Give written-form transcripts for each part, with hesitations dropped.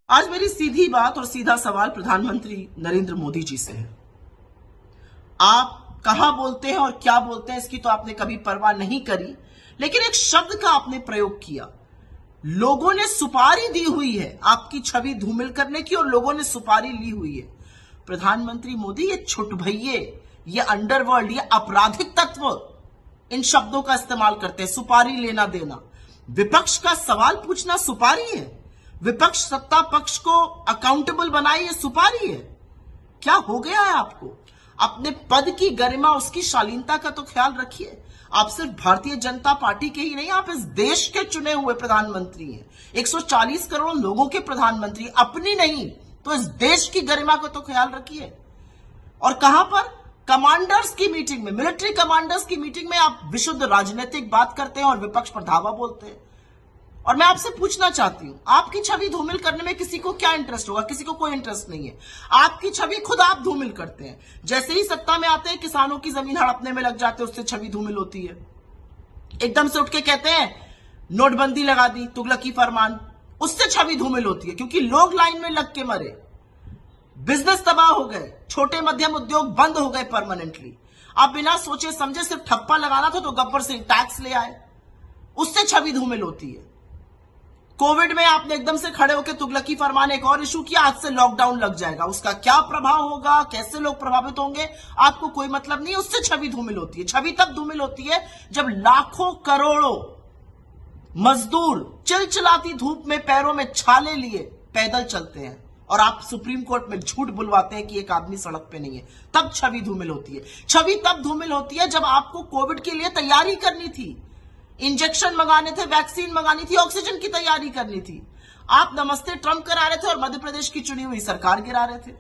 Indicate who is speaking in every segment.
Speaker 1: आज मेरी सीधी बात और सीधा सवाल प्रधानमंत्री नरेंद्र मोदी जी से है। आप कहां बोलते हैं और क्या बोलते हैं इसकी तो आपने कभी परवाह नहीं करी, लेकिन एक शब्द का आपने प्रयोग किया। लोगों ने सुपारी दी हुई है आपकी छवि धूमिल करने की और लोगों ने सुपारी ली हुई है। प्रधानमंत्री मोदी, ये छुटभइये, ये अंडरवर्ल्ड, ये आपराधिक तत्व इन शब्दों का इस्तेमाल करते हैं। सुपारी लेना देना, विपक्ष का सवाल पूछना सुपारी है। विपक्ष सत्ता पक्ष को अकाउंटेबल बनाए, ये सुपारी है। क्या हो गया है आपको? अपने पद की गरिमा, उसकी शालीनता का तो ख्याल रखिए। आप सिर्फ भारतीय जनता पार्टी के ही नहीं, आप इस देश के चुने हुए प्रधानमंत्री हैं। 140 करोड़ लोगों के प्रधानमंत्री, अपनी नहीं तो इस देश की गरिमा को तो ख्याल रखिए। और कहां पर? कमांडर्स की मीटिंग में, मिलिट्री कमांडर्स की मीटिंग में आप विशुद्ध राजनीतिक बात करते हैं और विपक्ष पर धावा बोलते हैं। और मैं आपसे पूछना चाहती हूं, आपकी छवि धूमिल करने में किसी को क्या इंटरेस्ट होगा? किसी को कोई इंटरेस्ट नहीं है। आपकी छवि खुद आप धूमिल करते हैं। जैसे ही सत्ता में आते हैं, किसानों की जमीन हड़पने में लग जाते हैं, उससे छवि धूमिल होती है। एकदम से उठ के कहते हैं नोटबंदी लगा दी, तुगलकी फरमान, उससे छवि धूमिल होती है, क्योंकि लोग लाइन में लग के मरे, बिजनेस तबाह हो गए, छोटे मध्यम उद्योग बंद हो गए परमानेंटली। आप बिना सोचे समझे सिर्फ ठप्पा लगाना था तो गब्बर सिंह टैक्स ले आए, उससे छवि धूमिल होती है। कोविड में आपने एकदम से खड़े होकर तुगलकी फरमान एक और इशू किया, आज से लॉकडाउन लग जाएगा, उसका क्या प्रभाव होगा, कैसे लोग प्रभावित होंगे, आपको कोई मतलब नहीं है, उससे छवि धूमिल होती है। छवि तब धूमिल होती है जब लाखों करोड़ों मजदूर चिलचिलाती धूप में पैरों में छाले लिए पैदल चलते हैं और आप सुप्रीम कोर्ट में झूठ बुलवाते हैं कि एक आदमी सड़क पे नहीं है, तब छवि धूमिल होती है। छवि तब धूमिल होती है जब आपको कोविड के लिए तैयारी करनी थी, इंजेक्शन मंगाने थे, वैक्सीन मंगानी थी, ऑक्सीजन की तैयारी करनी थी। आप नमस्ते ट्रंप करा रहे थे और मध्य प्रदेश की चुनी हुई सरकार गिरा रहे थे।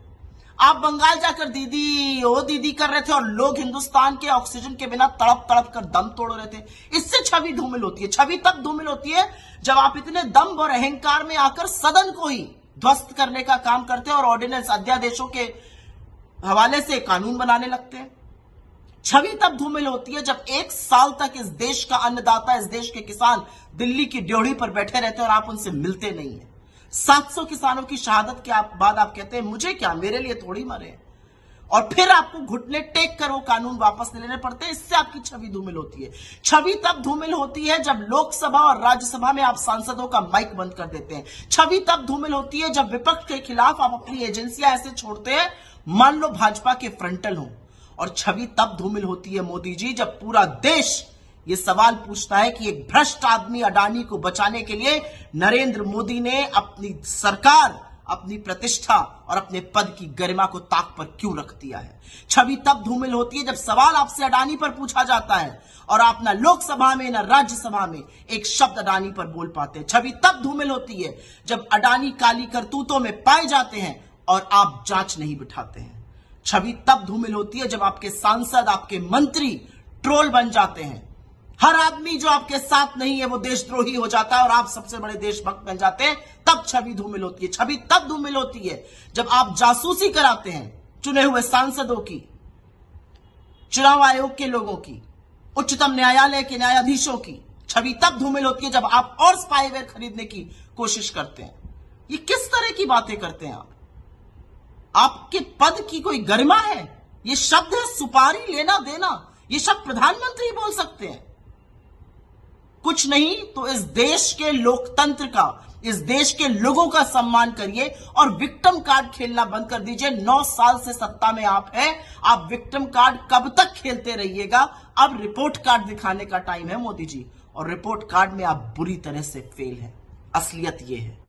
Speaker 1: आप बंगाल जाकर दीदी ओ दीदी कर रहे थे और लोग हिंदुस्तान के ऑक्सीजन के बिना तड़प तड़प कर दम तोड़ रहे थे। इससे छवि धूमिल होती है। छवि तब धूमिल होती है जब आप इतने दम और अहंकार में आकर सदन को ही ध्वस्त करने का काम करते हैं और ऑर्डिनेंस, अध्यादेशों के हवाले से कानून बनाने लगते हैं। छवि तब धूमिल होती है जब एक साल तक इस देश का अन्नदाता, इस देश के किसान दिल्ली की ड्योढ़ी पर बैठे रहते हैं और आप उनसे मिलते नहीं है। 700 किसानों की शहादत के बाद आप कहते हैं मुझे क्या, मेरे लिए थोड़ी मरे, और फिर आपको घुटने टेक कर वो कानून वापस लेने पड़ते हैं। इससे आपकी छवि धूमिल होती है। छवि तब धूमिल होती है जब लोकसभा और राज्यसभा में आप सांसदों का माइक बंद कर देते हैं। छवि तब धूमिल होती है जब विपक्ष के खिलाफ आप अपनी एजेंसियां ऐसे छोड़ते हैं, मान लो भाजपा के फ्रंटल हो। और छवि तब धूमिल होती है मोदी जी जब पूरा देश ये सवाल पूछता है कि एक भ्रष्ट आदमी अडानी को बचाने के लिए नरेंद्र मोदी ने अपनी सरकार, अपनी प्रतिष्ठा और अपने पद की गरिमा को ताक पर क्यों रख दिया है। छवि तब धूमिल होती है जब सवाल आपसे अडानी पर पूछा जाता है और आप ना लोकसभा में ना राज्यसभा में एक शब्द अडानी पर बोल पाते हैं। छवि तब धूमिल होती है जब अडानी काली करतूतों में पाए जाते हैं और आप जांच नहीं बिठाते हैं। छवि तब धूमिल होती है जब आपके सांसद, आपके मंत्री ट्रोल बन जाते हैं। हर आदमी जो आपके साथ नहीं है वो देशद्रोही हो जाता है और आप सबसे बड़े देशभक्त बन जाते हैं, तब छवि धूमिल होती है। छवि तब धूमिल होती है जब आप जासूसी कराते हैं चुने हुए सांसदों की, चुनाव आयोग के लोगों की, उच्चतम न्यायालय के न्यायाधीशों की। छवि तब धूमिल होती है जब आप और स्पाईवेयर खरीदने की कोशिश करते हैं। ये किस तरह की बातें करते हैं आप? आपके पद की कोई गरिमा है? ये शब्द है सुपारी लेना देना, ये शब्द प्रधानमंत्री बोल सकते हैं? कुछ नहीं तो इस देश के लोकतंत्र का, इस देश के लोगों का सम्मान करिए और विक्टिम कार्ड खेलना बंद कर दीजिए। 9 साल से सत्ता में आप हैं, आप विक्टिम कार्ड कब तक खेलते रहिएगा? अब रिपोर्ट कार्ड दिखाने का टाइम है मोदी जी, और रिपोर्ट कार्ड में आप बुरी तरह से फेल हैं। असलियत यह है।